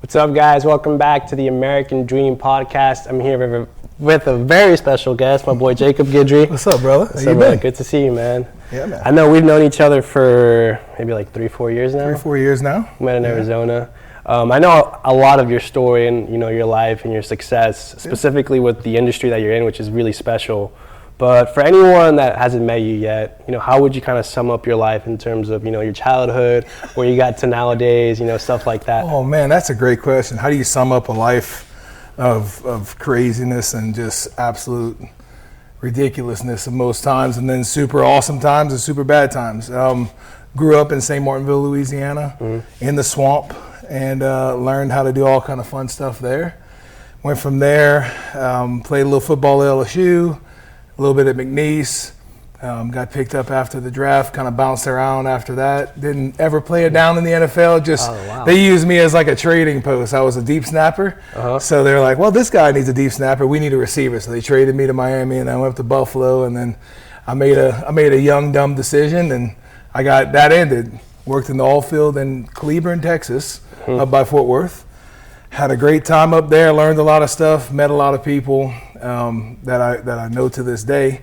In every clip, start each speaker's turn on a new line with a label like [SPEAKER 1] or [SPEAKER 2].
[SPEAKER 1] What's up, guys? Welcome back to the American Dream Podcast. I'm here with a very special guest, my boy Jacob Guidry.
[SPEAKER 2] What's up, brother?
[SPEAKER 1] What's up, man? Good to see you, man.
[SPEAKER 2] Yeah, man.
[SPEAKER 1] I know we've known each other for maybe like 3-4 years now.
[SPEAKER 2] 3-4 years now.
[SPEAKER 1] We met in Arizona. I know a lot of your story and your life and your success, specifically with the industry that you're in, which is really special. But for anyone that hasn't met you yet, how would you kind of sum up your life in terms of, your childhood, where you got to nowadays, stuff like that?
[SPEAKER 2] Oh, man, that's a great question. How do you sum up a life of craziness and just absolute ridiculousness at most times, and then super awesome times and super bad times? Grew up in St. Martinville, Louisiana, in the swamp, and learned how to do all kind of fun stuff there. Went from there, played a little football at LSU, a little bit at McNeese, got picked up after the draft, kind of bounced around after that. Didn't ever play it down in the NFL, they used me as like a trading post. I was a deep snapper, so they're like, well, this guy needs a deep snapper, we need a receiver. So they traded me to Miami, and I went up to Buffalo, and then I made a young, dumb decision, and I got that ended. Worked in the oil field in Cleburne, Texas, up by Fort Worth. Had a great time up there, learned a lot of stuff, met a lot of people that I know to this day,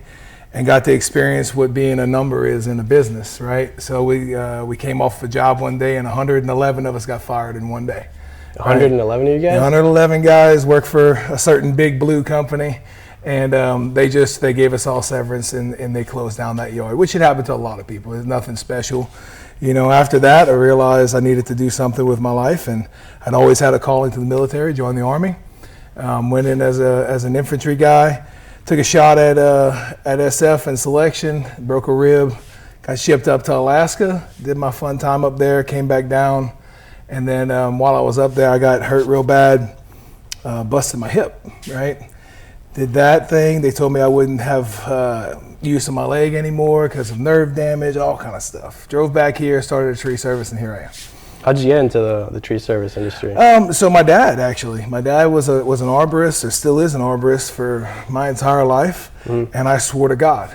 [SPEAKER 2] and got to experience what being a number is in a business, right? So we came off a job one day, and 111 of us got fired in one day.
[SPEAKER 1] 111 of you guys?
[SPEAKER 2] 111 guys work for a certain big blue company, and they gave us all severance, and they closed down that yard, which had happened to a lot of people. There's nothing special. After that, I realized I needed to do something with my life, and I'd always had a calling to the military, joined the Army. Went in as an infantry guy, took a shot at SF and selection, broke a rib, got shipped up to Alaska, did my fun time up there, came back down, and then while I was up there, I got hurt real bad, busted my hip, right? Did that thing. They told me I wouldn't have use of my leg anymore because of nerve damage, all kind of stuff. Drove back here, started a tree service, and here I am.
[SPEAKER 1] How'd you get into the tree service industry?
[SPEAKER 2] So my dad was an arborist, or still is an arborist, for my entire life. And I swore to God,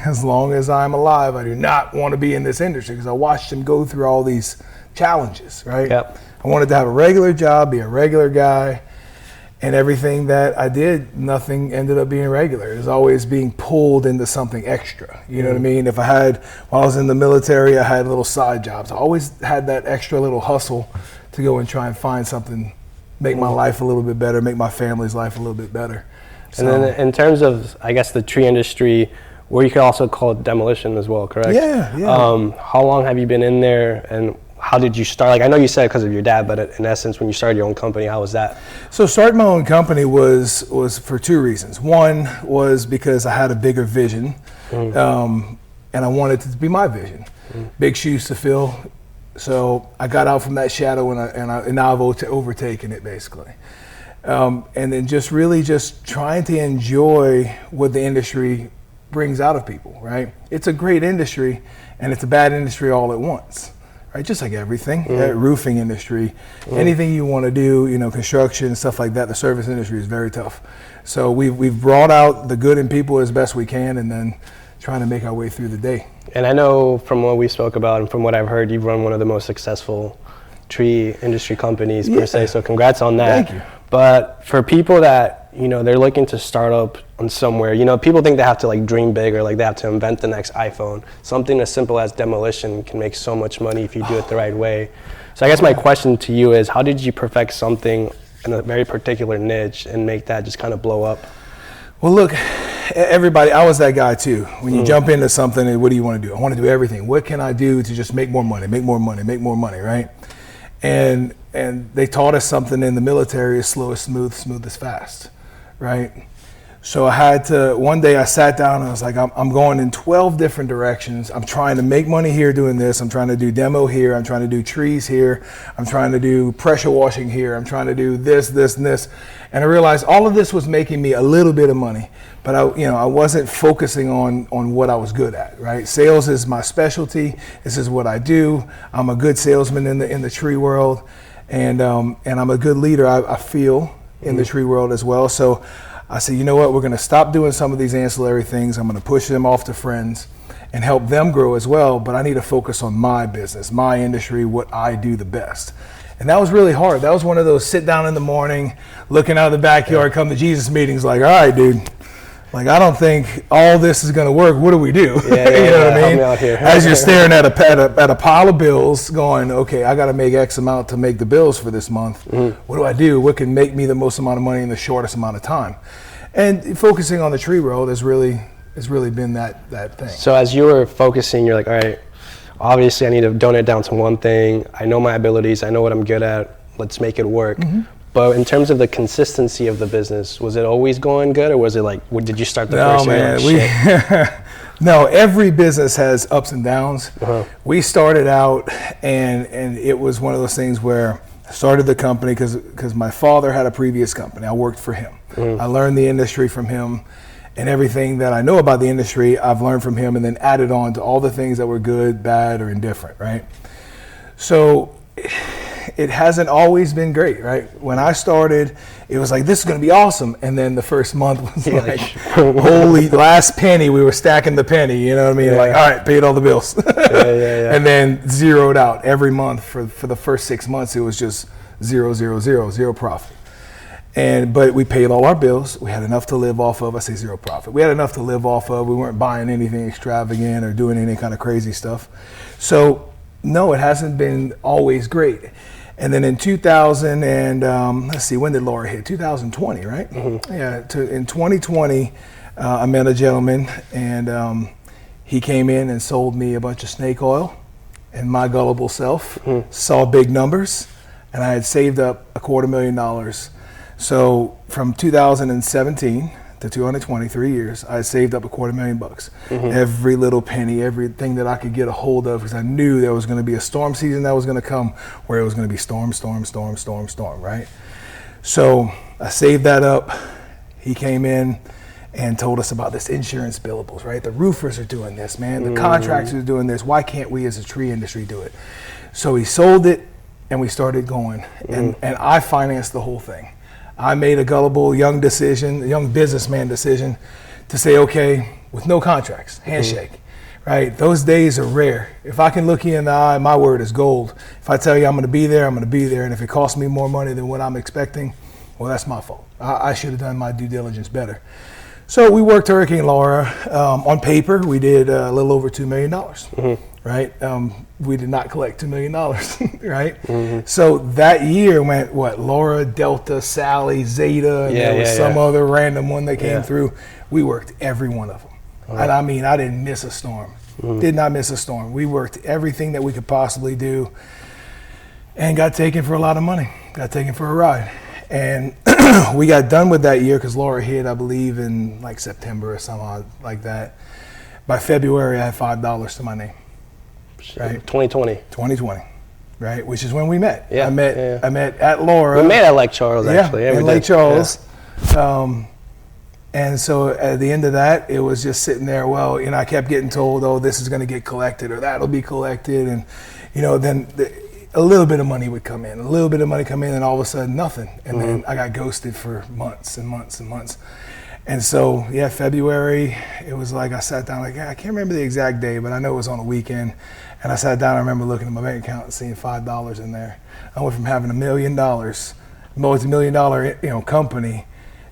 [SPEAKER 2] as long as I'm alive, I do not want to be in this industry, because I watched him go through all these challenges, right?
[SPEAKER 1] Yep.
[SPEAKER 2] I wanted to have a regular job, be a regular guy, and everything that I did, nothing ended up being regular. It was always being pulled into something extra. You know what I mean? While I was in the military, I had little side jobs. I always had that extra little hustle to go and try and find something, make my life a little bit better, make my family's life a little bit better.
[SPEAKER 1] And then in terms of, I guess, the tree industry, where you could also call it demolition as well, correct?
[SPEAKER 2] Yeah.
[SPEAKER 1] How long have you been in there, and how did you start? Like, I know you said because of your dad, but in essence, when you started your own company, how was that?
[SPEAKER 2] So starting my own company was for two reasons. One was because I had a bigger vision, and I wanted it to be my vision. Big shoes to fill. So I got out from that shadow, and now I've overtaken it, basically. And then just trying to enjoy what the industry brings out of people, right? It's a great industry, and it's a bad industry all at once. Right, just like everything, roofing industry, anything you want to do, construction and stuff like that, the service industry is very tough. So we've brought out the good in people as best we can, and then trying to make our way through the day.
[SPEAKER 1] And I know from what we spoke about and from what I've heard, you've run one of the most successful tree industry companies per se, so congrats on that.
[SPEAKER 2] Thank you.
[SPEAKER 1] But for people that, they're looking to start up on somewhere, people think they have to dream big, or they have to invent the next iPhone. Something as simple as demolition can make so much money if you do it the right way. So I guess my question to you is, how did you perfect something in a very particular niche and make that just kind of blow up?
[SPEAKER 2] Well, look, everybody, I was that guy too. When you jump into something, what do you want to do? I want to do everything. What can I do to just make more money, right? And they taught us something in the military is slow is smooth, smooth is fast, right? So one day I sat down and I was like, I'm going in 12 different directions. I'm trying to make money here doing this. I'm trying to do demo here. I'm trying to do trees here. I'm trying to do pressure washing here. I'm trying to do this, and this. And I realized all of this was making me a little bit of money, but I wasn't focusing on what I was good at, right? Sales is my specialty. This is what I do. I'm a good salesman in the tree world, and I'm a good leader, I feel, in the tree world as well. So I said, you know what, we're going to stop doing some of these ancillary things. I'm going to push them off to friends and help them grow as well, but I need to focus on my business, my industry, what I do the best. And that was really hard. That was one of those sit down in the morning, looking out of the backyard, come to Jesus meetings like, all right, dude, like, I don't think all this is going to work. What do we do? You know what I mean?
[SPEAKER 1] Out here.
[SPEAKER 2] As you're staring at a pile of bills going, okay, I got to make X amount to make the bills for this month. What do I do? What can make me the most amount of money in the shortest amount of time? And focusing on the tree world has really been that thing.
[SPEAKER 1] So as you were focusing, you're like, all right, obviously I need to donate down to one thing. I know my abilities. I know what I'm good at. Let's make it work. But in terms of the consistency of the business, was it always going good, or was it like, did you start the first year?
[SPEAKER 2] Man, no, every business has ups and downs. We started out, and it was one of those things where I started the company because my father had a previous company. I worked for him. I learned the industry from him, and everything that I know about the industry, I've learned from him and then added on to all the things that were good, bad, or indifferent, right? So it hasn't always been great, right? When I started, it was like, this is going to be awesome. And then the first month was like, holy, last penny, we were stacking the penny, you know what I mean? Like, all right, paid all the bills. And then zeroed out every month for the first 6 months. It was just zero profit. But we paid all our bills. We had enough to live off of. I say zero profit. We had enough to live off of. We weren't buying anything extravagant or doing any kind of crazy stuff. So no, it hasn't been always great. And then in 2000 and let's see, when did Laura hit? 2020, right? Yeah. In 2020, I met a gentleman, and he came in and sold me a bunch of snake oil, and my gullible self saw big numbers, and I had saved up $250,000. So from 2017 to 2020, 3 years, I saved up $250,000. Every little penny, everything that I could get a hold of, because I knew there was going to be a storm season that was going to come where it was going to be storm, right? So I saved that up. He came in and told us about this insurance billables, right? The roofers are doing this, man. The contractors are doing this. Why can't we as a tree industry do it? So he sold it, and we started going, and I financed the whole thing. I made a gullible young businessman decision to say, okay, with no contracts, handshake, right? Those days are rare. If I can look you in the eye, my word is gold. If I tell you I'm going to be there, I'm going to be there. And if it costs me more money than what I'm expecting, well, that's my fault. I should have done my due diligence better. So we worked Hurricane Laura. On paper, we did a little over $2 million, right? We did not collect $2 million, right? So that year went, Laura, Delta, Sally, Zeta, and there was some other random one that came through. We worked every one of them. And I mean, I didn't miss a storm. Did not miss a storm. We worked everything that we could possibly do, and got taken for a lot of money. Got taken for a ride. And we got done with that year because Laura hit, I believe, in like September or something like that. By February, I had $5 to my name. Right. 2020, right? Which is when we met. I met at Laura.
[SPEAKER 1] We met at Lake Charles, actually.
[SPEAKER 2] Yeah, in Lake Charles. And so at the end of that, it was just sitting there. Well, I kept getting told, oh, this is going to get collected, or that'll be collected, and then a little bit of money would come in, and all of a sudden nothing. And then I got ghosted for months and months and months. And so, February, it was like I sat down, I can't remember the exact day, but I know it was on a weekend. And I sat down, I remember looking at my bank account and seeing $5 in there. I went from having $1 million, multi-million-dollar company,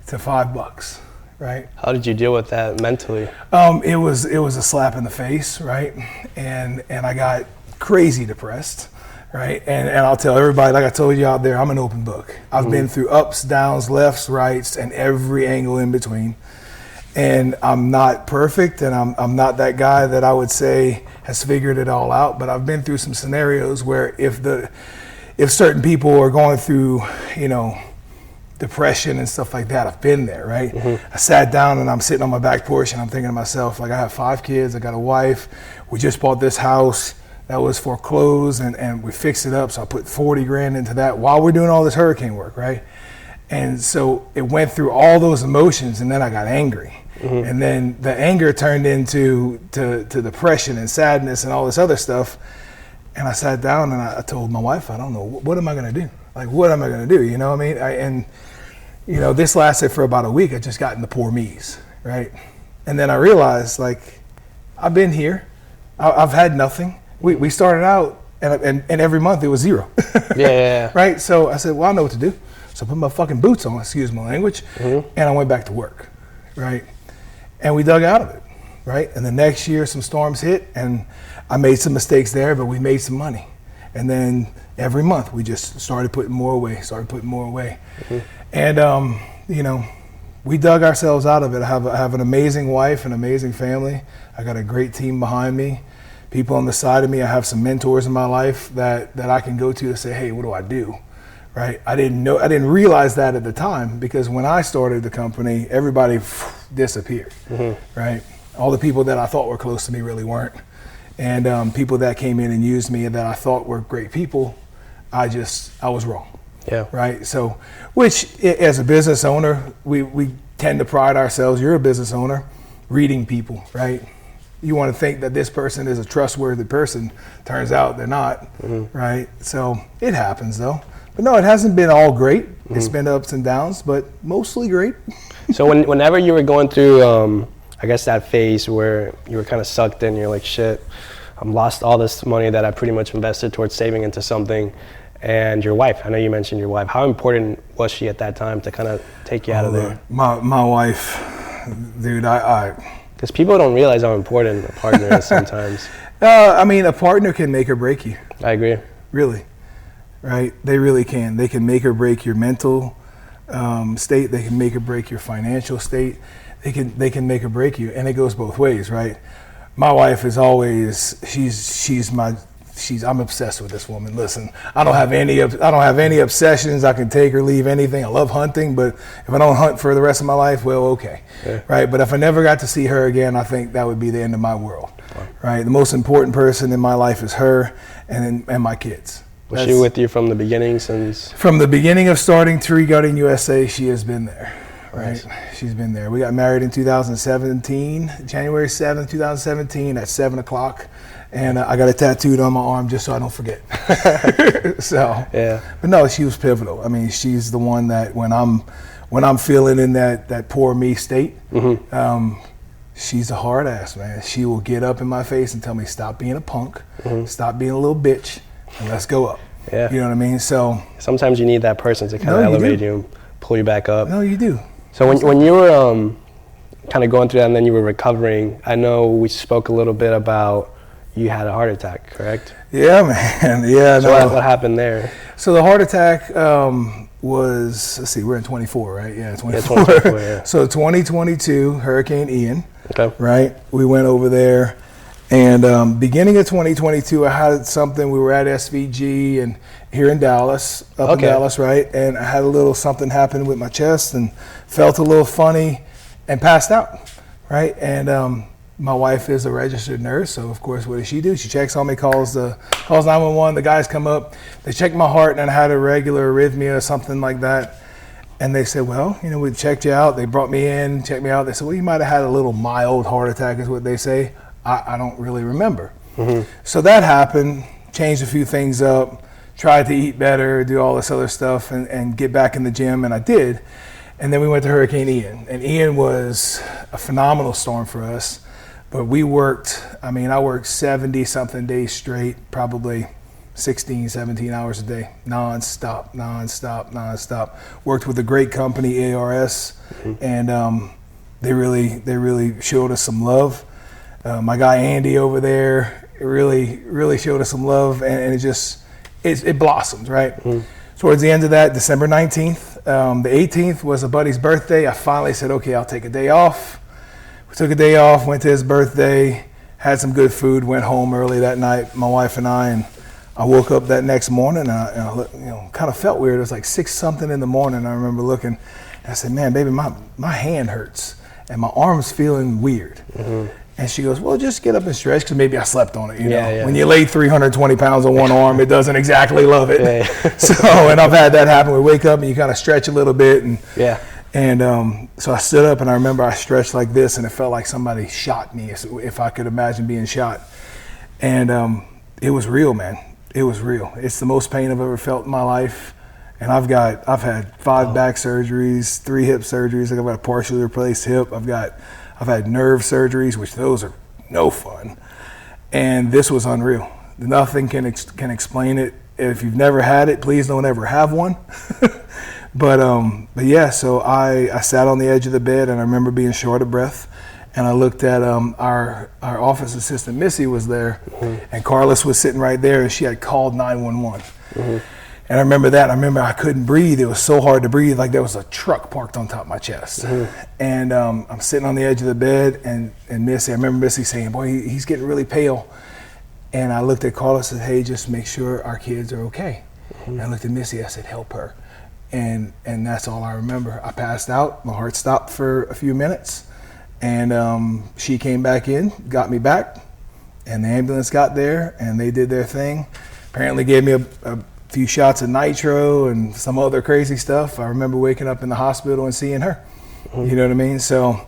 [SPEAKER 2] to $5, right?
[SPEAKER 1] How did you deal with that mentally?
[SPEAKER 2] It was a slap in the face, right? And I got crazy depressed. Right, and I'll tell everybody, like I told you out there, I'm an open book. I've been through ups, downs, lefts, rights, and every angle in between. And I'm not perfect, and I'm not that guy that I would say has figured it all out. But I've been through some scenarios where if certain people are going through, depression and stuff like that, I've been there, right? I sat down and I'm sitting on my back porch and I'm thinking to myself, like, I have 5 kids, I got a wife, we just bought this house that was foreclosed, and we fixed it up. So I put 40 grand into that while we're doing all this hurricane work, right? And so it went through all those emotions, and then I got angry. And then the anger turned into to depression and sadness and all this other stuff. And I sat down and I told my wife, I don't know, what am I going to do? Like, what am I going to do? You know what I mean? This lasted for about a week. I just got in the poor me's, right? And then I realized, like, I've been here. I've had nothing. We started out and every month it was zero.
[SPEAKER 1] Yeah.
[SPEAKER 2] Right? So I said, well, I know what to do. So I put my fucking boots on, excuse my language, and I went back to work, right? And we dug out of it, right? And the next year some storms hit, and I made some mistakes there, but we made some money. And then every month we just started putting more away. And, you know, we dug ourselves out of it. I have an amazing wife, an amazing family. I got a great team behind me, people on the side of me. I have some mentors in my life that I can go to say, hey, what do I do? Right? I didn't realize that at the time, because when I started the company, everybody disappeared, right? All the people that I thought were close to me really weren't. And people that came in and used me that I thought were great people, I was wrong.
[SPEAKER 1] Yeah.
[SPEAKER 2] Right. So, which as a business owner, we tend to pride ourselves. You're a business owner, reading people, right? You want to think that this person is a trustworthy person. Turns out they're not, right? So it happens though. But no, it hasn't been all great. It's been ups and downs, but mostly great.
[SPEAKER 1] So whenever you were going through, I guess that phase where you were kind of sucked in, you're like, shit, I've lost all this money that I pretty much invested towards saving into something. And your wife, I know you mentioned your wife. How important was she at that time to kind of take you out of there?
[SPEAKER 2] My wife, dude,
[SPEAKER 1] because people don't realize how important a partner is sometimes.
[SPEAKER 2] I mean, a partner can make or break you.
[SPEAKER 1] I agree.
[SPEAKER 2] Really, right? They really can. They can make or break your mental state. They can make or break your financial state. They can make or break you, and it goes both ways, right? My wife is always I'm obsessed with this woman. Listen, I don't have any obsessions. I can take or leave anything. I love hunting, but if I don't hunt for the rest of my life, well, okay, right? But if I never got to see her again, I think that would be the end of my world, right? The most important person in my life is her and my kids.
[SPEAKER 1] Was she with you from the beginning since? From
[SPEAKER 2] the beginning of starting Tree Gutting USA, she has been there, right?
[SPEAKER 1] Nice.
[SPEAKER 2] She's been there. We got married in 2017, January 7th, 2017 at 7 o'clock. And I got it tattooed on my arm just so I don't forget. So,
[SPEAKER 1] yeah.
[SPEAKER 2] But no, she was pivotal. I mean, she's the one that when I'm feeling in that poor me state, she's a hard ass, man. She will get up in my face and tell me, stop being a punk, stop being a little bitch, and let's go up.
[SPEAKER 1] Yeah.
[SPEAKER 2] You know what I mean? So
[SPEAKER 1] sometimes you need that person to kind of elevate you and pull you back up.
[SPEAKER 2] No, you do.
[SPEAKER 1] So when you were kind of going through that and then you were recovering, I know we spoke a little bit about you had a heart attack, correct?
[SPEAKER 2] Yeah, man. Yeah.
[SPEAKER 1] So what happened there?
[SPEAKER 2] So the heart attack was, let's see, we're in 24, right? Yeah, 24.
[SPEAKER 1] Yeah, 2024, yeah.
[SPEAKER 2] So 2022, Hurricane Ian,
[SPEAKER 1] right?
[SPEAKER 2] We went over there, and beginning of 2022, I had something, we were at SVG and here in Dallas, in Dallas, right? And I had a little something happen with my chest and felt a little funny and passed out, right? And my wife is a registered nurse, so of course, what does she do? She checks on me, calls 911. The guys come up, they check my heart, and I had a regular arrhythmia or something like that. And they said, well, you know, we checked you out. They brought me in, checked me out. They said, well, you might have had a little mild heart attack, is what they say. I don't really remember. So that happened, changed a few things up, tried to eat better, do all this other stuff, and get back in the gym, and I did. And then we went to Hurricane Ian, and Ian was a phenomenal storm for us. But I worked 70-something days straight, probably 16, 17 hours a day, non-stop. Worked with a great company, ARS, and they really showed us some love. My guy Andy over there really showed us some love, and it blossomed, right? Towards the end of that, December 19th, the 18th was a buddy's birthday. I finally said, okay, I'll take a day off. Took a day off, went to his birthday, had some good food, went home early that night, my wife and I woke up that next morning and I kind of felt weird. It was like 6-something in the morning. I remember looking and I said, man, baby, my hand hurts and my arm's feeling weird. And she goes, well, just get up and stretch, because maybe I slept on it. You know, when you lay 320 pounds on one arm, it doesn't exactly love it. So, and I've had that happen. We wake up and you kind of stretch a little bit and so I stood up and I remember I stretched like this and it felt like somebody shot me, if I could imagine being shot. And it was real, man. It was real. It's the most pain I've ever felt in my life. And I've had 5 back surgeries, 3 hip surgeries. I've got a partially replaced hip. I've had nerve surgeries, which those are no fun. And this was unreal. Nothing can explain it. If you've never had it, please don't ever have one. But yeah, so I sat on the edge of the bed, and I remember being short of breath. And I looked at our office assistant, Missy, was there, and Carlos was sitting right there, and she had called 911. And I remember that. I remember I couldn't breathe. It was so hard to breathe, like there was a truck parked on top of my chest. And I'm sitting on the edge of the bed, and Missy, I remember Missy saying, boy, he's getting really pale. And I looked at Carlos and said, hey, just make sure our kids are okay. And I looked at Missy, I said, help her. And that's all I remember. I passed out, my heart stopped for a few minutes. And she came back in, got me back, and the ambulance got there, and they did their thing. Apparently gave me a few shots of nitro and some other crazy stuff. I remember waking up in the hospital and seeing her. You know what I mean? So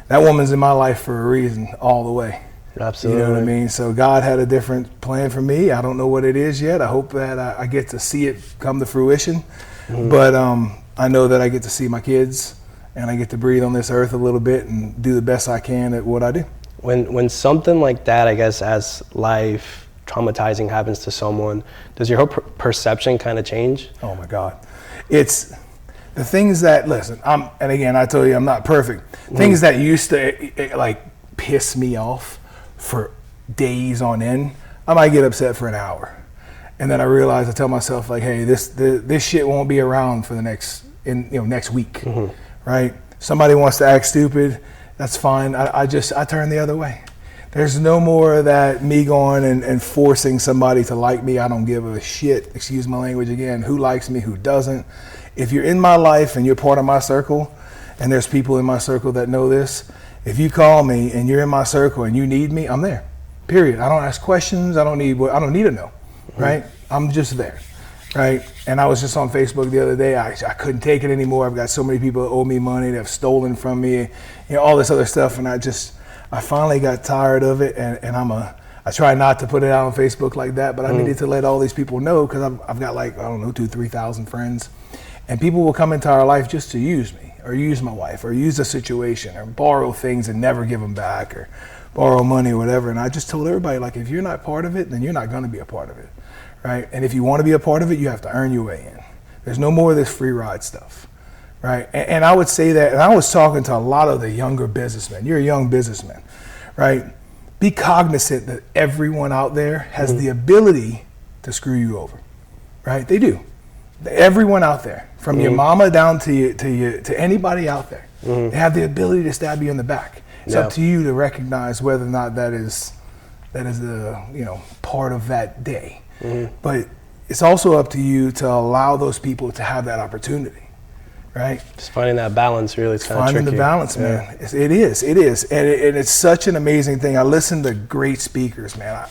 [SPEAKER 2] that woman's in my life for a reason, all the way.
[SPEAKER 1] Absolutely.
[SPEAKER 2] You know what I mean? So God had a different plan for me. I don't know what it is yet. I hope that I get to see it come to fruition. But I know that I get to see my kids, and I get to breathe on this earth a little bit and do the best I can at what I do.
[SPEAKER 1] When something like that, I guess, as life traumatizing happens to someone, does your whole perception kind of change?
[SPEAKER 2] Oh my God. It's the things that, listen, and again, I told you I'm not perfect. Things that used to like piss me off for days on end, I might get upset for an hour. And then I realize, I tell myself, like, hey, this shit won't be around for the next week, right? Somebody wants to act stupid, that's fine. I turn the other way. There's no more of that me going and forcing somebody to like me. I don't give a shit, excuse my language again, who likes me, who doesn't. If you're in my life and you're part of my circle, and there's people in my circle that know this, if you call me and you're in my circle and you need me, I'm there, period. I don't ask questions, I don't need to know. Right? I'm just there, right? And I was just on Facebook the other day. I couldn't take it anymore. I've got so many people that owe me money, that have stolen from me, all this other stuff. And I finally got tired of it. And I try not to put it out on Facebook like that, but I needed to let all these people know, because I've got 2,000-3,000 friends. And people will come into our life just to use me, or use my wife, or use a situation, or borrow things and never give them back, or borrow money or whatever. And I just told everybody, like, if you're not part of it, then you're not going to be a part of it. Right? And if you want to be a part of it, you have to earn your way in. There's no more of this free ride stuff, right? And I would say that, and I was talking to a lot of the younger businessmen. You're a young businessman, right? Be cognizant that everyone out there has the ability to screw you over, right? They do. Everyone out there, from your mama down to anybody out there, they have the ability to stab you in the back. It's up to you to recognize whether or not that is the part of that day. But it's also up to you to allow those people to have that opportunity, right?
[SPEAKER 1] Just finding that balance, really, it's kind of tricky.
[SPEAKER 2] Finding the balance, man. It is, and it's such an amazing thing. I listen to great speakers, man.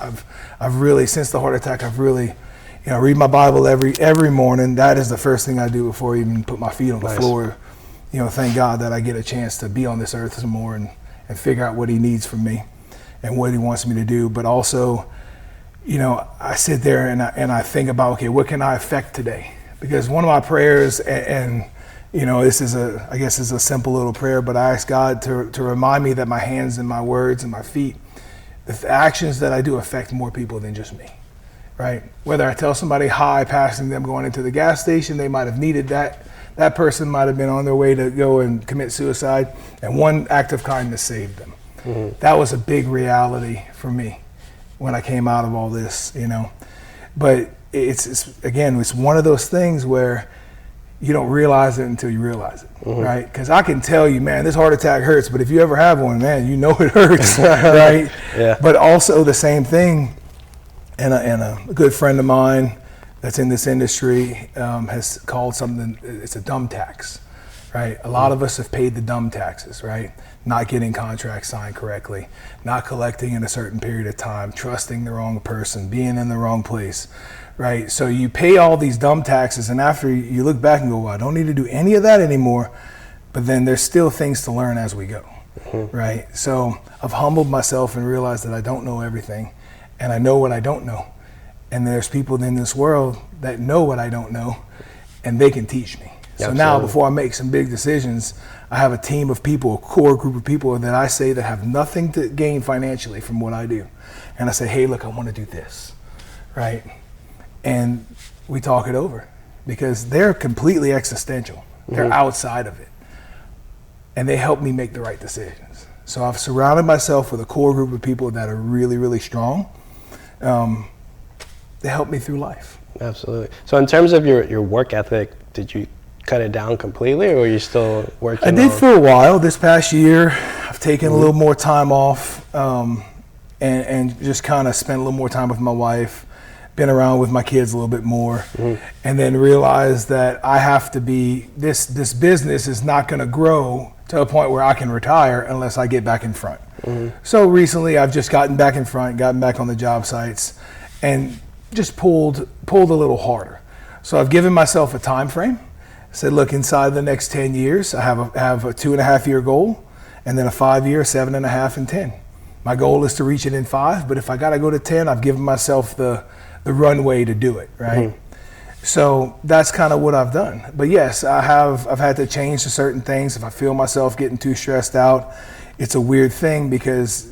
[SPEAKER 2] I've really, since the heart attack, I've really, read my Bible every morning. That is the first thing I do before I even put my feet on the floor. Thank God that I get a chance to be on this earth some more and figure out what He needs from me and what He wants me to do. But also, I sit there and I think about, okay, what can I affect today? Because one of my prayers, and this is a simple little prayer, but I ask God to remind me that my hands and my words and my feet, the actions that I do affect more people than just me, right? Whether I tell somebody hi, passing them going into the gas station, they might have needed that. That person might have been on their way to go and commit suicide, and one act of kindness saved them. That was a big reality for me when I came out of all this, But it's one of those things where you don't realize it until you realize it, right? Because I can tell you, man, this heart attack hurts, but if you ever have one, man, you know it hurts, right? Yeah. But also the same thing, and a good friend of mine that's in this industry has called something, it's a dumb tax, right? A lot of us have paid the dumb taxes, right? Not getting contracts signed correctly, not collecting in a certain period of time, trusting the wrong person, being in the wrong place, right? So you pay all these dumb taxes, and after you look back and go, well, I don't need to do any of that anymore, but then there's still things to learn as we go, right? So I've humbled myself and realized that I don't know everything, and I know what I don't know. And there's people in this world that know what I don't know, and they can teach me. So now, before I make some big decisions, I have a team of people, a core group of people that I say that have nothing to gain financially from what I do. And I say, hey, look, I want to do this. right? And we talk it over because they're completely existential. They're outside of it. And they help me make the right decisions. So I've surrounded myself with a core group of people that are really, really strong. They help me through life.
[SPEAKER 1] Absolutely. So in terms of your work ethic, did you cut it down completely, or are you still working?
[SPEAKER 2] I did for a while. This past year, I've taken a little more time off and just kind of spent a little more time with my wife, been around with my kids a little bit more, and then realized that I have to be, this business is not going to grow to a point where I can retire unless I get back in front. So recently I've just gotten back in front, gotten back on the job sites, and just pulled a little harder. So I've given myself a time frame. I said, look, inside the next 10 years, I have a 2.5 year goal, and then a 5 year, 7.5, and 10. My goal is to reach it in 5, but if I got to go to 10, I've given myself the runway to do it, right? So that's kind of what I've done. But yes, I've had to change to certain things. If I feel myself getting too stressed out, it's a weird thing because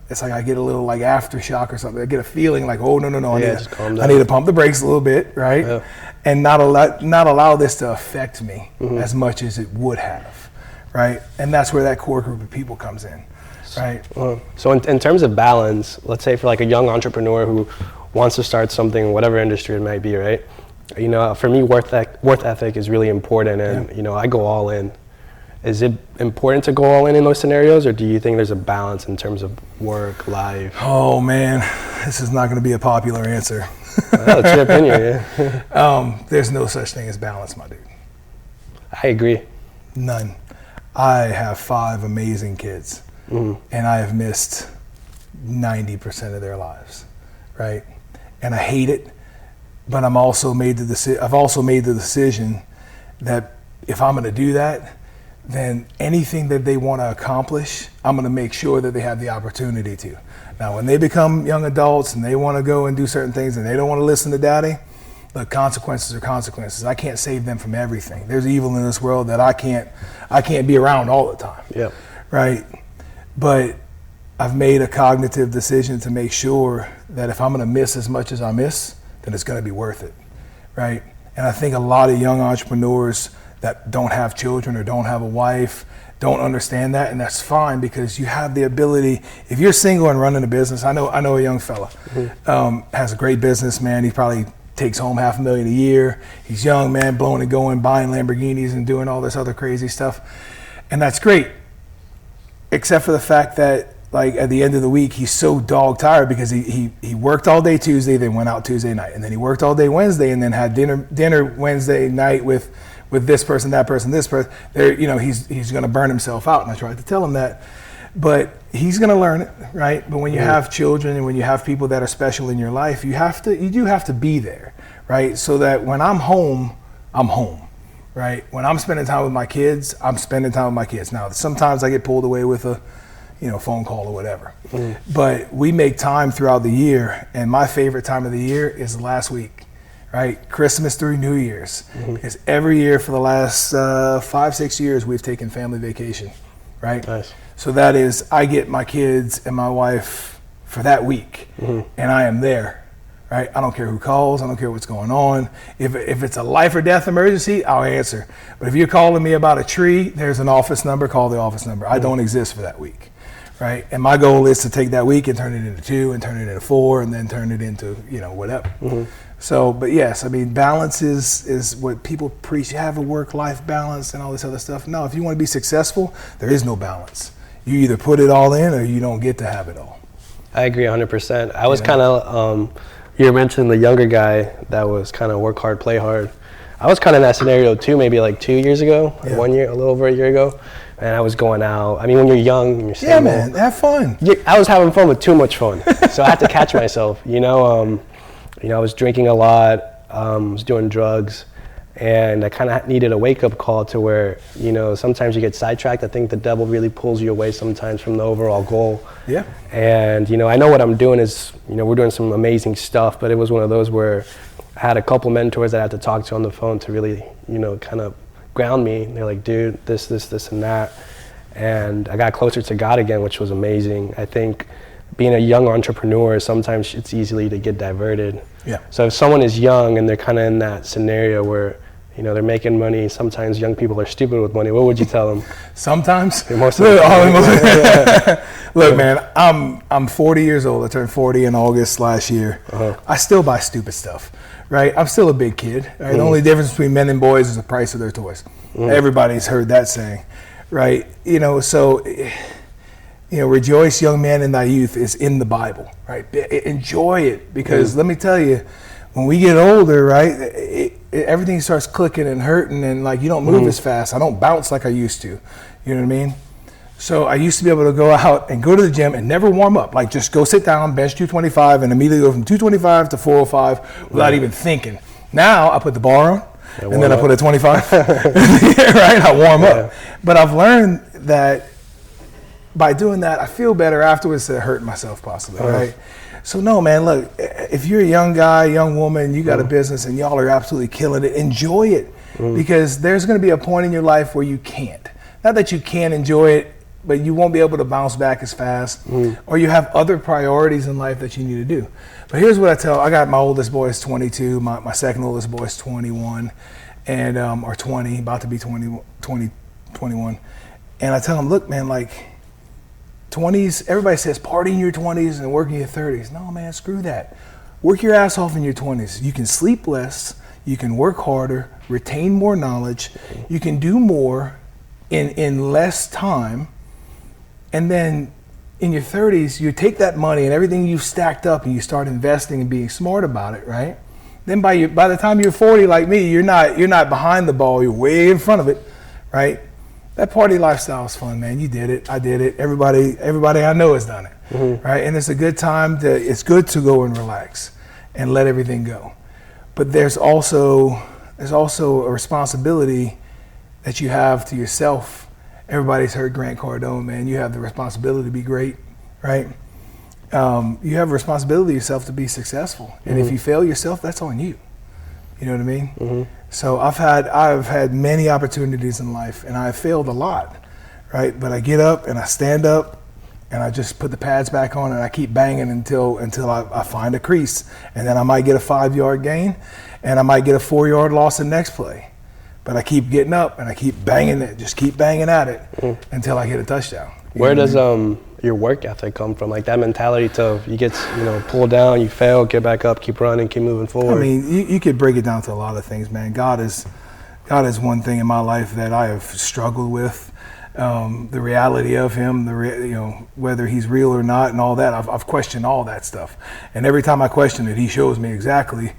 [SPEAKER 2] it's like I get a little like aftershock or something. I get a feeling like, oh, no, I need to pump the brakes a little bit, right? Yeah. And not allow this to affect me as much as it would have, right? And that's where that core group of people comes in, right?
[SPEAKER 1] So in terms of balance, let's say for like a young entrepreneur who wants to start something, whatever industry it might be, right? You know, for me, work ethic is really important, and you know, I go all in. Is it important to go all in those scenarios, or do you think there's a balance in terms of work, life?
[SPEAKER 2] Oh man, this is not going to be a popular answer.
[SPEAKER 1] Well, it's your opinion, yeah.
[SPEAKER 2] There's no such thing as balance, my dude.
[SPEAKER 1] I agree.
[SPEAKER 2] None. I have 5 amazing kids, and I have missed 90% of their lives, right? And I hate it, but I've also made the decision that if I'm going to do that, then anything that they want to accomplish, I'm going to make sure that they have the opportunity to. Now, when they become young adults and they want to go and do certain things and they don't want to listen to daddy, look, consequences are consequences. I can't save them from everything. There's evil in this world that I can't be around all the time. Yeah. Right? But I've made a cognitive decision to make sure that if I'm going to miss as much as I miss, then it's going to be worth it. Right? And I think a lot of young entrepreneurs that don't have children or don't have a wife don't understand that, and that's fine because you have the ability. If you're single and running a business, I know a young fella has a great business, man. He probably takes home $500,000 a year. He's young, man, blowing and going, buying Lamborghinis and doing all this other crazy stuff, and that's great, except for the fact that like at the end of the week he's so dog tired because he worked all day Tuesday, then went out Tuesday night, and then he worked all day Wednesday, and then had dinner Wednesday night with this person, that person, this person. There, you know, he's going to burn himself out, and I tried to tell him that, but he's going to learn it, right? But when you have children and when you have people that are special in your life, you do have to be there, right? So that when I'm home, right? When I'm spending time with my kids, I'm spending time with my kids. Now, sometimes I get pulled away with a phone call or whatever, but we make time throughout the year, and my favorite time of the year is last week. Right, Christmas through New Year's, because every year for the last 5-6 years we've taken family vacation, right? Nice. So that is, I get my kids and my wife for that week, and I am there, right? I don't care who calls, I don't care what's going on. If it's a life or death emergency, I'll answer. But if you're calling me about a tree, there's an office number, call the office number. I don't exist for that week, right? And my goal is to take that week and turn it into 2 and turn it into 4 and then turn it into, whatever. So, but yes, I mean, balance is what people preach. You have a work-life balance and all this other stuff. No, if you want to be successful, there is no balance. You either put it all in or you don't get to have it all.
[SPEAKER 1] I agree 100%. I was kind of, you were mentioning the younger guy that was kind of work hard, play hard. I was kind of in that scenario too, maybe like 2 years ago, 1 year, a little over a year ago. And I was going out. I mean, when you're young and you're single.
[SPEAKER 2] Yeah, man, have fun.
[SPEAKER 1] I was having fun with too much fun. So I had to catch myself, I was drinking a lot, was doing drugs, and I kind of needed a wake-up call to where, sometimes you get sidetracked. I think the devil really pulls you away sometimes from the overall goal. Yeah. And, I know what I'm doing is, we're doing some amazing stuff, but it was one of those where I had a couple mentors that I had to talk to on the phone to really, kind of ground me. They're like, dude, this, and that. And I got closer to God again, which was amazing. I think being a young entrepreneur, sometimes it's easily to get diverted.
[SPEAKER 2] Yeah.
[SPEAKER 1] So if someone is young and they're kind of in that scenario where, you know, they're making money, sometimes young people are stupid with money, what would you tell them?
[SPEAKER 2] Sometimes.
[SPEAKER 1] Most of the time.
[SPEAKER 2] Look, man, I'm 40 years old. I turned 40 in August last year. I still buy stupid stuff, right? I'm still a big kid. Right? The only difference between men and boys is the price of their toys. Everybody's heard that saying, right? You know, so, you know, rejoice, young man, in thy youth is in the Bible, right? Enjoy it, because let me tell you, when we get older, right, everything starts clicking and hurting, and like you don't move as fast. I don't bounce like I used to. You know what I mean? So I used to be able to go out and go to the gym and never warm up. Like just go sit down, bench 225, and immediately go from 225 to 405 without even thinking. Now I put the bar on, and then I put a 25. Right? I warm up. But I've learned that by doing that, I feel better afterwards than hurting myself possibly, right? So no, man, look, if you're a young guy, young woman, you got a business and y'all are absolutely killing it, enjoy it, because there's going to be a point in your life where you can't. Not that you can't enjoy it, but you won't be able to bounce back as fast, or you have other priorities in life that you need to do. But here's what I got my oldest boy is 22, my second oldest boy is 21, and or 20, about to be 21. And I tell him, look, man, like 20s, everybody says party in your 20s and work in your 30s. No, man, screw that. Work your ass off in your 20s. You can sleep less, you can work harder, retain more knowledge, you can do more in less time. And then in your 30s, you take that money and everything you've stacked up and you start investing and being smart about it, right? Then by the time you're 40 like me, you're not behind the ball, you're way in front of it, right? That party lifestyle is fun, man. You did it, I did it. Everybody I know has done it, right? And it's a good time it's good to go and relax and let everything go. But there's also a responsibility that you have to yourself. Everybody's heard Grant Cardone, man. You have the responsibility to be great, right? You have a responsibility to yourself to be successful. And if you fail yourself, that's on you. You know what I mean? So I've had many opportunities in life, and I've failed a lot, right? But I get up and I stand up and I just put the pads back on and I keep banging until I find a crease. And then I might get a 5-yard gain and I might get a 4-yard loss in next play. But I keep getting up and I keep banging it, just keep banging at it until I hit a touchdown.
[SPEAKER 1] Where does your work ethic come from? Like that mentality to you get pulled down, you fail, get back up, keep running, keep moving forward.
[SPEAKER 2] I mean, you could break it down to a lot of things, man. God is one thing in my life that I have struggled with. The reality of Him, whether He's real or not, and all that. I've questioned all that stuff, and every time I question it, He shows me exactly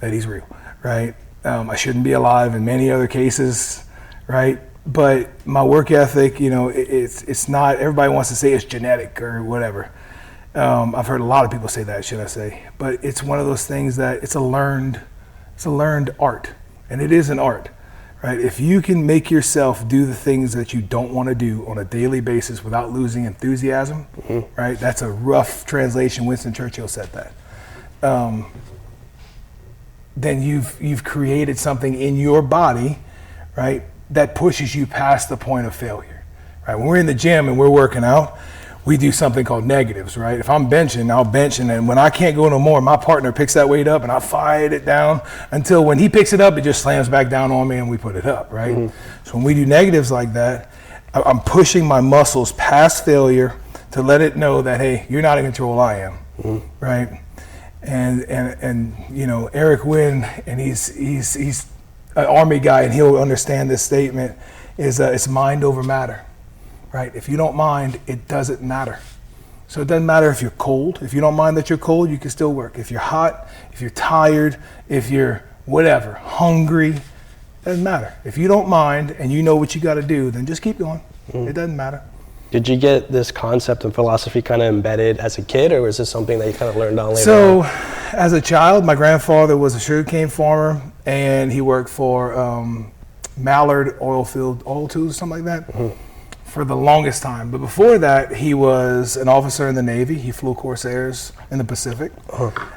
[SPEAKER 2] that He's real, right? I shouldn't be alive in many other cases, right? But my work ethic, it's not, everybody wants to say it's genetic or whatever. I've heard a lot of people say that, should I say. But it's one of those things that it's a learned art. And it is an art, right? If you can make yourself do the things that you don't want to do on a daily basis without losing enthusiasm, right? That's a rough translation. Winston Churchill said that. Then you've created something in your body, right, that pushes you past the point of failure, right? When we're in the gym and we're working out, we do something called negatives, right? If I'm benching, I'll bench, and then when I can't go no more, my partner picks that weight up and I fight it down until when he picks it up, it just slams back down on me and we put it up, right? So when we do negatives like that, I'm pushing my muscles past failure to let it know that, hey, you're not in control, I am, right? And Eric Wynn, and he's an Army guy, and he'll understand this statement, is it's mind over matter, right? If you don't mind, it doesn't matter. So it doesn't matter if you're cold. If you don't mind that you're cold, you can still work. If you're hot, if you're tired, if you're whatever, hungry, it doesn't matter. If you don't mind and you know what you got to do, then just keep going. It doesn't matter.
[SPEAKER 1] Did you get this concept and philosophy kind of embedded as a kid, or was this something that you kind of learned on later
[SPEAKER 2] on?
[SPEAKER 1] So,
[SPEAKER 2] as a child, my grandfather was a sugarcane farmer, and he worked for Mallard oil tools, something like that, for the longest time. But before that, he was an officer in the Navy. He flew Corsairs in the Pacific.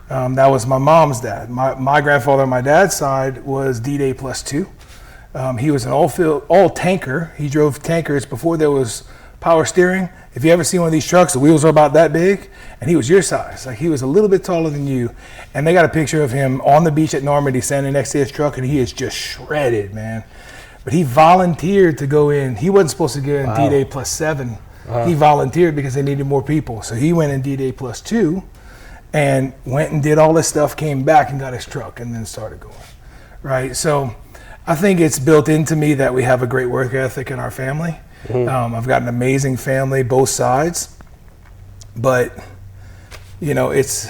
[SPEAKER 2] That was my mom's dad. My grandfather on my dad's side was D-Day +2. He was an all tanker. He drove tankers before there was power steering. If you ever see one of these trucks, the wheels are about that big, and he was your size. Like, he was a little bit taller than you. And they got a picture of him on the beach at Normandy standing next to his truck, and he is just shredded, man. But he volunteered to go in. He wasn't supposed to get in D-Day +7. He volunteered because they needed more people. So he went in D-Day +2 and went and did all this stuff, came back and got his truck, and then started going, right? So I think it's built into me that we have a great work ethic in our family. I've got an amazing family, both sides, but you know, it's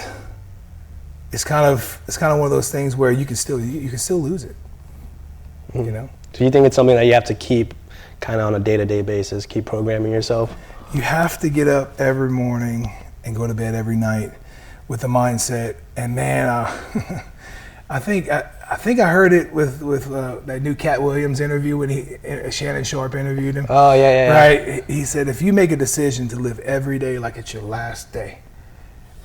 [SPEAKER 2] kind of one of those things where you can still lose it. You know.
[SPEAKER 1] Do you think it's something that you have to keep kind of on a day-to-day basis, keep programming yourself? You
[SPEAKER 2] have to get up every morning and go to bed every night with the mindset. And man, I think I heard it with that new Cat Williams interview when Shannon Sharpe interviewed him.
[SPEAKER 1] Oh yeah.
[SPEAKER 2] Right. He said, if you make a decision to live every day like it's your last day,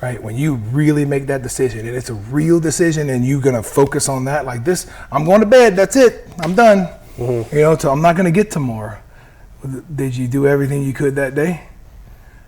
[SPEAKER 2] right? When you really make that decision and it's a real decision and you're gonna focus on that, like this, I'm going to bed. That's it. I'm done. You know, so I'm not gonna get tomorrow. Did you do everything you could that day?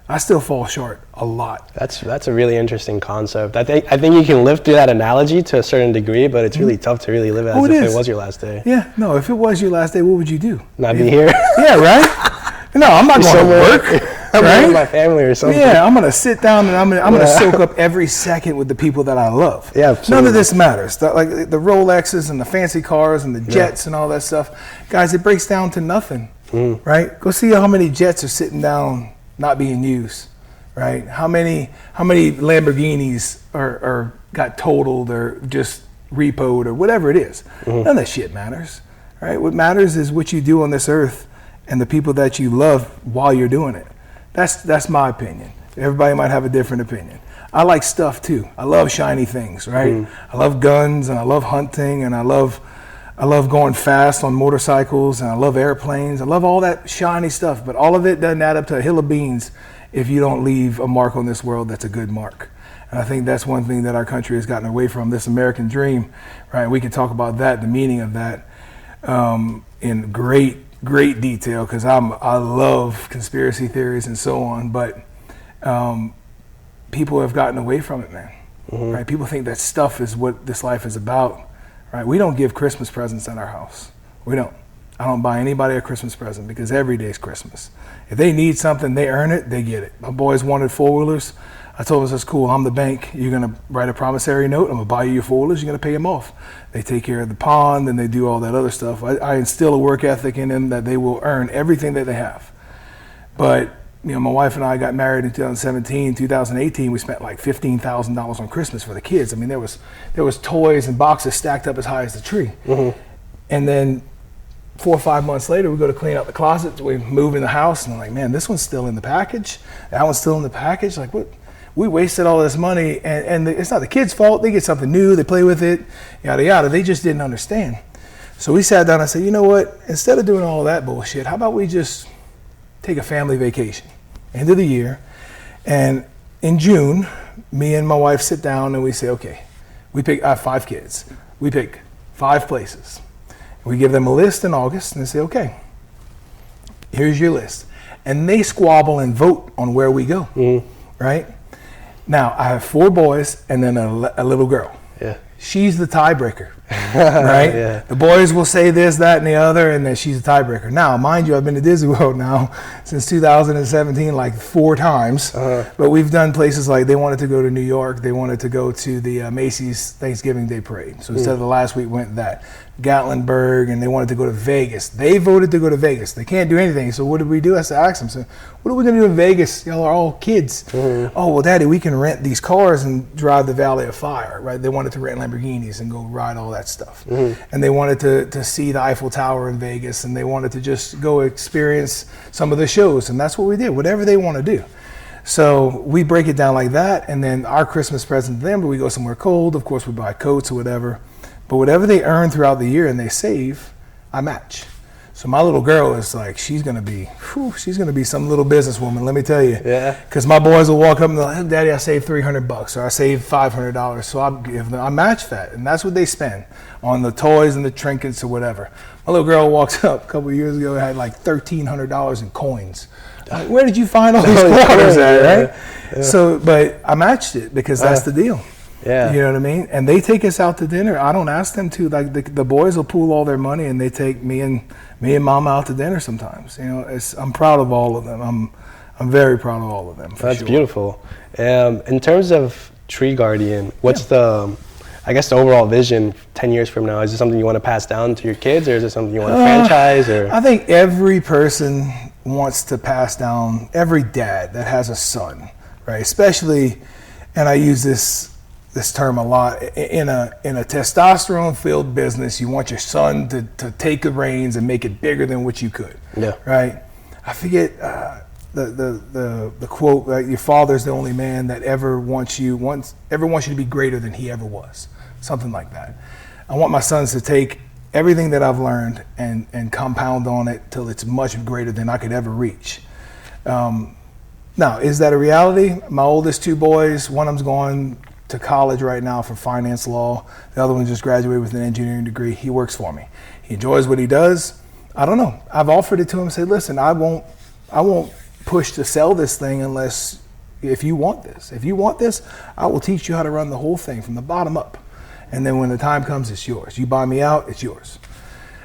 [SPEAKER 2] I still fall short a lot.
[SPEAKER 1] That's a really interesting concept. I think you can live through that analogy to a certain degree, but it's really tough to really live it as if it was your last day.
[SPEAKER 2] Yeah, no, if it was your last day, what would you do?
[SPEAKER 1] Not be here.
[SPEAKER 2] Yeah, right? No, I'm not going to work.
[SPEAKER 1] I'm
[SPEAKER 2] right?
[SPEAKER 1] with my family or something.
[SPEAKER 2] Yeah, I'm going to sit down and I'm going to soak up every second with the people that I love.
[SPEAKER 1] Yeah, absolutely.
[SPEAKER 2] None of this matters. Like the Rolexes and the fancy cars and the jets and all that stuff. Guys, it breaks down to nothing, right? Go see how many jets are sitting down not being used, right? How many Lamborghinis are got totaled or just repoed or whatever it is. None of that shit matters, right? What matters is what you do on this earth and the people that you love while you're doing it. That's my opinion. Everybody might have a different opinion. I like stuff too. I love shiny things, right? I love guns and I love hunting and I love going fast on motorcycles and I love airplanes. I love all that shiny stuff, but all of it doesn't add up to a hill of beans if you don't leave a mark on this world that's a good mark. And I think that's one thing that our country has gotten away from, this American dream, right? We can talk about that, the meaning of that, in great detail, because I love conspiracy theories and so on, but people have gotten away from it, man. Right? People think that stuff is what this life is about. Right? We don't give Christmas presents in our house. We don't. I don't buy anybody a Christmas present because every day is Christmas. If they need something, they earn it, they get it. My boys wanted four-wheelers. I told them, that's cool, I'm the bank. You're going to write a promissory note. I'm going to buy you your four-wheelers. You're going to pay them off. They take care of the pond and they do all that other stuff. I instill a work ethic in them that they will earn everything that they have. But you know, my wife and I got married in 2017, 2018. We spent like $15,000 on Christmas for the kids. I mean, there was toys and boxes stacked up as high as the tree. And then 4 or 5 months later, we go to clean out the closet. We move in the house, and I'm like, man, this one's still in the package. That one's still in the package. Like, what? We wasted all this money, and it's not the kids' fault. They get something new, they play with it, yada yada. They just didn't understand. So we sat down and said, you know what? Instead of doing all that bullshit, how about we just take a family vacation, end of the year, and in June, me and my wife sit down and we say, okay, I have 5 kids. We pick 5 places. We give them a list in August and they say, okay, here's your list. And they squabble and vote on where we go, right? Now, I have 4 boys and then a little girl.
[SPEAKER 1] Yeah.
[SPEAKER 2] She's the tiebreaker, right?
[SPEAKER 1] Yeah.
[SPEAKER 2] The boys will say this, that, and the other, and then she's the tiebreaker. Now, mind you, I've been to Disney World now since 2017, like 4 times. But we've done places like they wanted to go to New York. They wanted to go to the Macy's Thanksgiving Day Parade. So instead of the last week, went that. Gatlinburg, and they wanted to go to Vegas. They voted to go to Vegas. They can't do anything. So what did we do? I asked them, so what are we going to do in Vegas? Y'all are all kids. Oh, well, Daddy, we can rent these cars and drive the Valley of Fire, right? They wanted to rent Lamborghinis and go ride all that stuff. And they wanted to see the Eiffel Tower in Vegas, and they wanted to just go experience some of the shows. And that's what we did, whatever they want to do. So we break it down like that, and then our Christmas present to them, but we go somewhere cold. Of course, we buy coats or whatever. But whatever they earn throughout the year and they save, I match. So my little girl is like, she's gonna be some little businesswoman, let me tell you.
[SPEAKER 1] Yeah.
[SPEAKER 2] Because my boys will walk up and they're like, Daddy, I saved $300 or I saved $500. So I match that, and that's what they spend on the toys and the trinkets or whatever. My little girl walked up a couple of years ago and had like $1,300 in coins. Like, where did you find all these quarters at, right? Yeah. So, but I matched it because that's the deal.
[SPEAKER 1] Yeah.
[SPEAKER 2] You know what I mean? And they take us out to dinner. I don't ask them to. Like the boys will pool all their money and they take me and Mama out to dinner sometimes. You know, I'm proud of all of them. I'm very proud of all of them.
[SPEAKER 1] That's beautiful. In terms of Tree Guardian, what's the overall vision 10 years from now? Is it something you want to pass down to your kids, or is it something you want to franchise? Or
[SPEAKER 2] I think every person wants to pass down, every dad that has a son, right? Especially, and I use this term a lot, in a testosterone-filled business, you want your son to take the reins and make it bigger than what you could. Yeah. Right? I forget the quote, right? Your father's the only man that ever wants you to be greater than he ever was. Something like that. I want my sons to take everything that I've learned and compound on it till it's much greater than I could ever reach. Now, is that a reality? My oldest two boys, one of them's going to college right now for finance law. The other one just graduated with an engineering degree. He works for me. He enjoys what he does. I don't know. I've offered it to him and said, listen, I won't push to sell this thing unless if you want this. If you want this, I will teach you how to run the whole thing from the bottom up. And then when the time comes, it's yours. You buy me out, it's yours.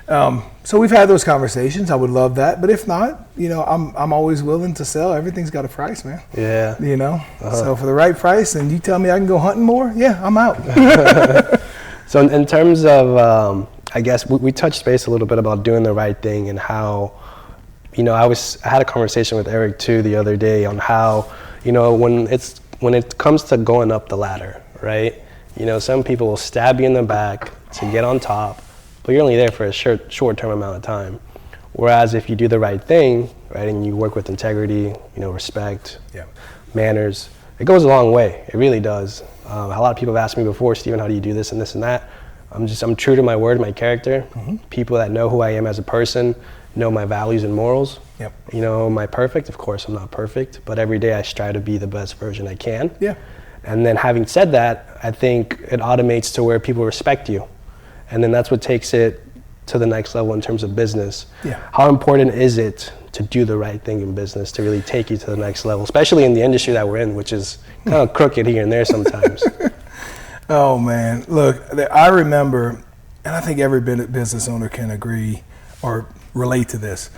[SPEAKER 2] So we've had those conversations. I would love that. But if not, you know, I'm always willing to sell. Everything's got a price, man. Yeah. You know? So for the right price, and you tell me I can go hunting more, yeah, I'm out.
[SPEAKER 1] So in terms of, I guess we touched base a little bit about doing the right thing and how, you know, I had a conversation with Eric too the other day on how, you know, when it comes to going up the ladder, right? You know, some people will stab you in the back to get on top, but you're only there for a short-term amount of time. Whereas if you do the right thing, right, and you work with integrity, you know, respect, manners, it goes a long way. It really does. A lot of people have asked me before, Steven, how do you do this and this and that? I'm true to my word, my character. Mm-hmm. People that know who I am as a person know my values and morals. Yep. You know, am I perfect? Of course, I'm not perfect, but every day I strive to be the best version I can. Yeah. And then having said that, I think it automates to where people respect you. And then that's what takes it to the next level in terms of business. Yeah. How important is it to do the right thing in business to really take you to the next level, especially in the industry that we're in, which is kind of crooked here and there sometimes?
[SPEAKER 2] Oh man, look, I remember, and I think every business owner can agree or relate to this.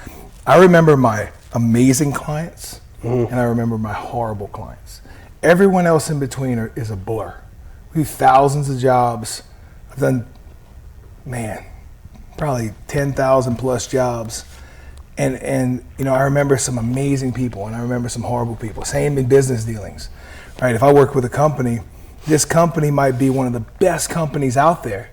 [SPEAKER 2] I remember my amazing clients, and I remember my horrible clients. Everyone else in between is a blur. We have thousands of jobs. I've done, probably 10,000 plus jobs. And you know, I remember some amazing people and I remember some horrible people. Same in business dealings, right? If I work with a company, this company might be one of the best companies out there,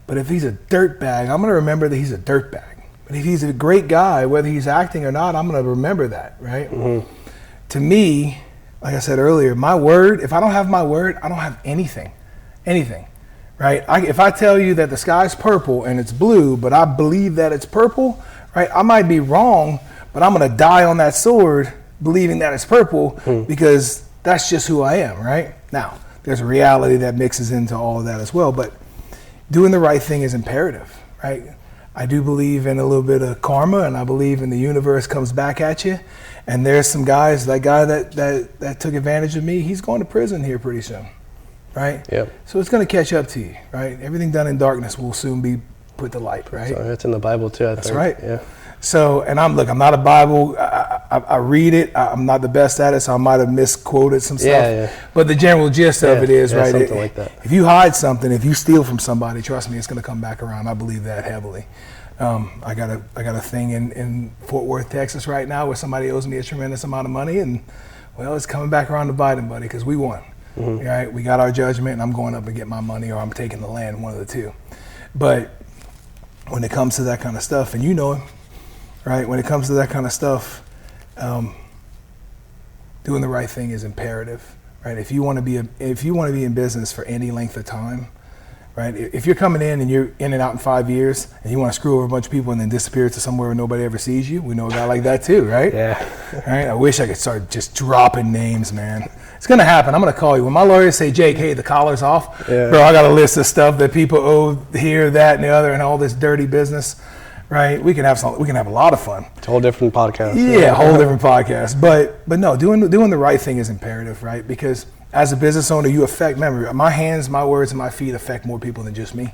[SPEAKER 2] but if he's a dirtbag, I'm gonna remember that he's a dirtbag. But if he's a great guy, whether he's acting or not, I'm gonna remember that, right? Mm-hmm. To me, like I said earlier, my word, if I don't have my word, I don't have anything, right? If I tell you that the sky's purple and it's blue, but I believe that it's purple, right? I might be wrong, but I'm gonna die on that sword believing that it's purple because that's just who I am, right? Now, there's a reality that mixes into all of that as well, but doing the right thing is imperative, right? I do believe in a little bit of karma, and I believe in the universe comes back at you. And there's some guys, that guy that took advantage of me, he's going to prison here pretty soon, right? Yep. So it's going to catch up to you, right? Everything done in darkness will soon be put to light, right?
[SPEAKER 1] So that's in the Bible too, I think.
[SPEAKER 2] That's right. Yeah. So, and I'm not a Bible, I read it, I'm not the best at it, so I might have misquoted some stuff. Yeah. But the general gist of it is, right?
[SPEAKER 1] Something like that.
[SPEAKER 2] If you hide something, if you steal from somebody, trust me, it's going to come back around. I believe that heavily. I got a thing in Fort Worth, Texas right now where somebody owes me a tremendous amount of money, and well, it's coming back around to bite them, buddy, because we won. Mm-hmm. Right? We got our judgment, and I'm going up and get my money, or I'm taking the land, one of the two. But when it comes to that kind of stuff, and you know him, right? When it comes to that kind of stuff, doing the right thing is imperative, right? If you want to be in business for any length of time, right? If you're coming in and you're in and out in 5 years and you want to screw over a bunch of people and then disappear to somewhere where nobody ever sees you, we know a guy like that too, right?
[SPEAKER 1] Yeah.
[SPEAKER 2] Right? I wish I could start just dropping names, man. It's going to happen. I'm going to call you. When my lawyers say, Jake, hey, the collar's off, bro, I got a list of stuff that people owe here, that, and the other, and all this dirty business, right? We can have a lot of fun.
[SPEAKER 1] It's a whole different podcast.
[SPEAKER 2] Yeah, a whole different podcast. But no, doing the right thing is imperative, right? Because as a business owner, you affect, remember, my hands, my words, and my feet affect more people than just me.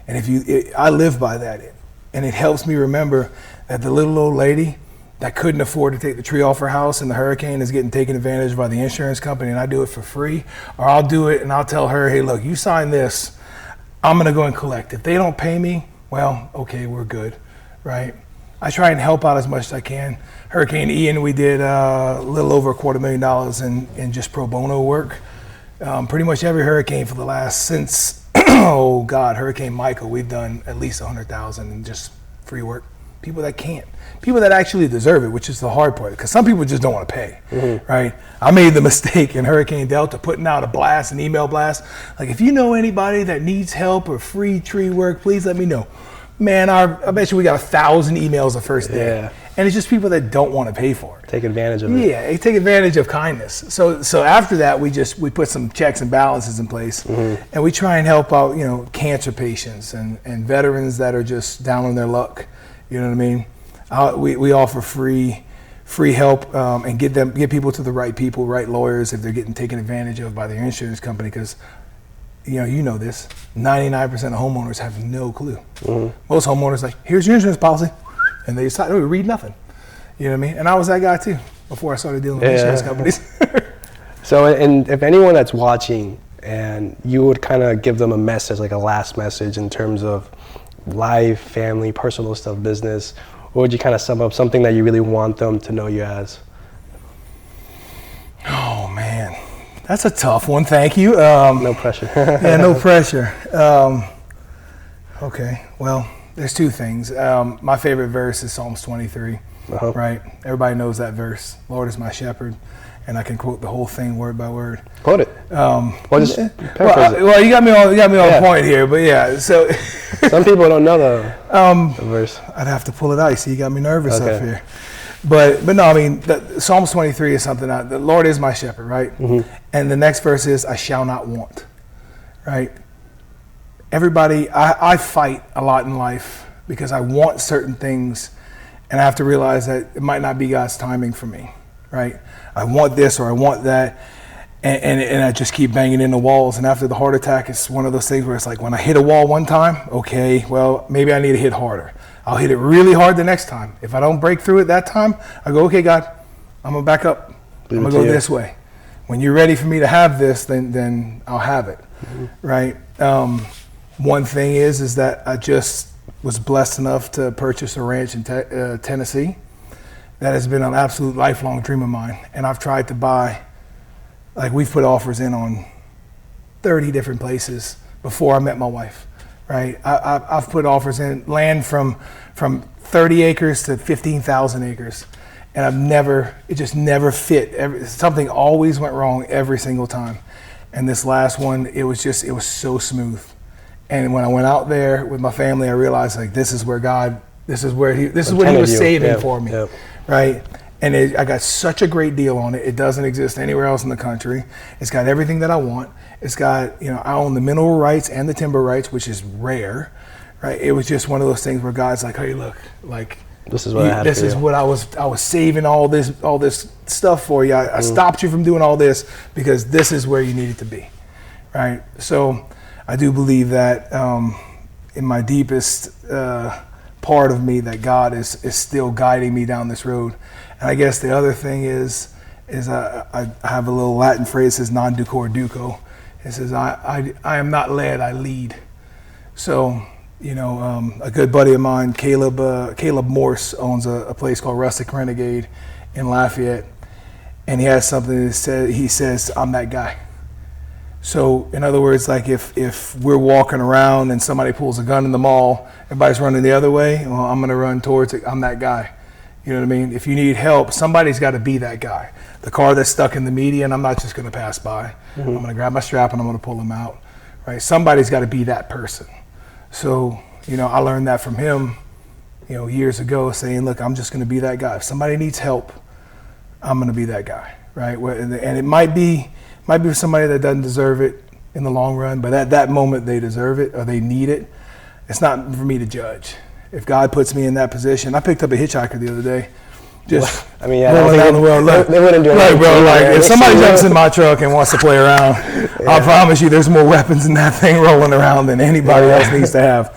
[SPEAKER 2] And I live by that. And it helps me remember that the little old lady that couldn't afford to take the tree off her house in the hurricane is getting taken advantage of by the insurance company, and I do it for free. Or I'll do it and I'll tell her, hey, look, you sign this, I'm going to go and collect. If they don't pay me, well, okay, we're good, right? I try and help out as much as I can. Hurricane Ian, we did a little over $250,000 in just pro bono work. Pretty much every hurricane for the last, since, Hurricane Michael, we've done at least $100,000 in just free work. People that can't. People that actually deserve it, which is the hard part, because some people just don't want to pay, right? I made the mistake in Hurricane Delta putting out a blast, an email blast. Like, if you know anybody that needs help or free tree work, please let me know. Man, I bet you we got 1,000 emails the first day.
[SPEAKER 1] Yeah.
[SPEAKER 2] And it's just people that don't want to pay for it.
[SPEAKER 1] Take advantage of it.
[SPEAKER 2] Yeah, take advantage of kindness. So after that, we put some checks and balances in place, and we try and help out, cancer patients and veterans that are just down on their luck. You know what I mean? We offer free help and get people to the right people, right lawyers if they're getting taken advantage of by their insurance company, because you know this, 99% of homeowners have no clue. Most homeowners like, here's your insurance policy, and they decide, read nothing. You know what I mean? And I was that guy too before I started dealing with insurance companies.
[SPEAKER 1] So, and if anyone that's watching and you would kind of give them a message, like a last message in terms of life, family, personal stuff, business, what would you kind of sum up, something that you really want them to know you as?
[SPEAKER 2] Oh man, that's a tough one. Thank you.
[SPEAKER 1] No pressure.
[SPEAKER 2] Yeah, no pressure. Okay, well, there's two things. My favorite verse is Psalms 23, right? Everybody knows that verse. Lord is my shepherd, and I can quote the whole thing word by word.
[SPEAKER 1] Quote it. Just paraphrase it.
[SPEAKER 2] Well, you got me on point here, but yeah. So
[SPEAKER 1] some people don't know the verse.
[SPEAKER 2] I'd have to pull it out. See, you got me nervous up here. But no, I mean, Psalms 23 is something the Lord is my shepherd, right? And the next verse is, I shall not want, right? Everybody, I fight a lot in life because I want certain things, and I have to realize that it might not be God's timing for me, right? I want this or I want that, and I just keep banging in the walls. And after the heart attack, it's one of those things where it's like, when I hit a wall one time, okay, well, maybe I need to hit harder. I'll hit it really hard the next time. If I don't break through it that time, I go, okay, God, I'm going to back up. I'm going to go this way. When you're ready for me to have this, then I'll have it, right? One thing is that I just was blessed enough to purchase a ranch in Tennessee. That has been an absolute lifelong dream of mine. And I've tried to buy, like we've put offers in on 30 different places before I met my wife, right? I've put offers in land from 30 acres to 15,000 acres. And it just never fit. Something always went wrong every single time. And this last one, it was so smooth. And when I went out there with my family, I realized like this is what he was saving for me, right? And I got such a great deal on it. It doesn't exist anywhere else in the country. It's got everything that I want. It's got, I own the mineral rights and the timber rights, which is rare, right? It was just one of those things where God's like, hey, look, like
[SPEAKER 1] this is what I had.
[SPEAKER 2] This is what I was saving all this stuff for you. I stopped you from doing all this because this is where you needed to be, right? So I do believe that in my deepest part of me that God is still guiding me down this road. And I guess the other thing is I have a little Latin phrase that says non ducor duco. It says I am not led, I lead. So a good buddy of mine, Caleb Morse, owns a place called Rustic Renegade in Lafayette, and he has something that he says I'm that guy. So in other words, like if we're walking around and somebody pulls a gun in the mall, everybody's running the other way, well, I'm going to run towards it. I'm that guy. You know what I mean? If you need help, somebody's got to be that guy. The car that's stuck in the median, I'm not just going to pass by. I'm going to grab my strap and I'm going to pull them out. right? Somebody's got to be that person. So, I learned that from him, years ago, saying, look, I'm just going to be that guy. If somebody needs help, I'm going to be that guy, right? And it might be somebody that doesn't deserve it in the long run, but at that moment they deserve it or they need it. It's not for me to judge. If God puts me in that position, I picked up a hitchhiker the other day. Just rolling down the road. Look,
[SPEAKER 1] they wouldn't do
[SPEAKER 2] look, bro. Like if somebody
[SPEAKER 1] anything.
[SPEAKER 2] jumps in my truck and wants to play around, I promise you, there's more weapons in that thing rolling around than anybody else needs to have.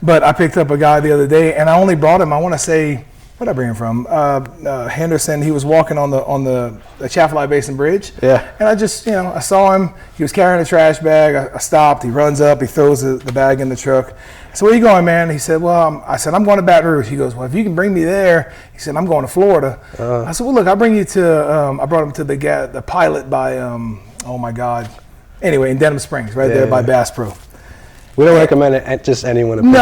[SPEAKER 2] But I picked up a guy the other day, and I only brought him. I want to say, where'd I bring him from? Henderson. He was walking on the Chaffalite Basin Bridge. Yeah. And I just, I saw him. He was carrying a trash bag. I stopped. He runs up. He throws the bag in the truck. I said, where you going, man? He said, well, I said, I'm going to Baton Rouge. He goes, well, if you can bring me there. He said, I'm going to Florida. I said, well, look, I'll bring you to, I brought him to the pilot by, oh my God. Anyway, in Denham Springs, right there by Bass Pro.
[SPEAKER 1] We don't recommend it just anyone.
[SPEAKER 2] No.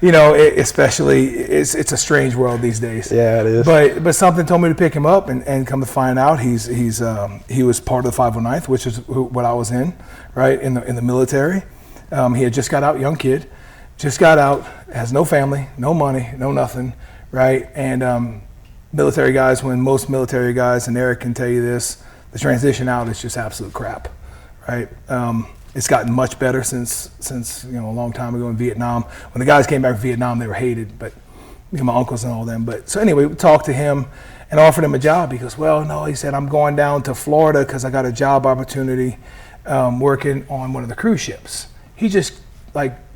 [SPEAKER 2] Yeah, especially it's a strange world these days.
[SPEAKER 1] Yeah, it is.
[SPEAKER 2] But something told me to pick him up, and come to find out, he was part of the 509th, which is what I was in, right in the military. He had just got out, young kid, just got out, has no family, no money, no nothing, right? And military guys, when most military guys, and Eric can tell you this, the transition out is just absolute crap, right? It's gotten much better since a long time ago in Vietnam. When the guys came back from Vietnam, they were hated, but my uncles and all them. But so anyway, we talked to him and offered him a job. He goes, well, no, he said, I'm going down to Florida because I got a job opportunity working on one of the cruise ships. He just,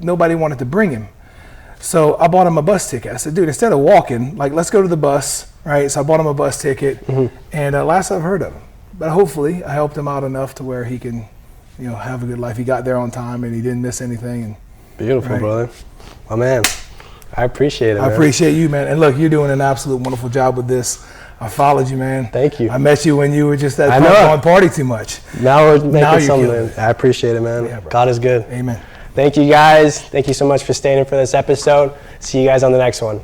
[SPEAKER 2] nobody wanted to bring him. So I bought him a bus ticket. I said, dude, instead of walking, let's go to the bus, right? So I bought him a bus ticket, and last I've heard of him. But hopefully I helped him out enough to where he can, have a good life. He got there on time and he didn't miss anything. And
[SPEAKER 1] beautiful, right? Brother. My man, I appreciate it.
[SPEAKER 2] I appreciate you, man. And look, you're doing an absolute wonderful job with this. I followed you, man.
[SPEAKER 1] Thank you.
[SPEAKER 2] I met you when you were just that going party too much.
[SPEAKER 1] Now we're making something. I appreciate it, man. Yeah, God is good.
[SPEAKER 2] Amen.
[SPEAKER 1] Thank you, guys. Thank you so much for staying in for this episode. See you guys on the next one.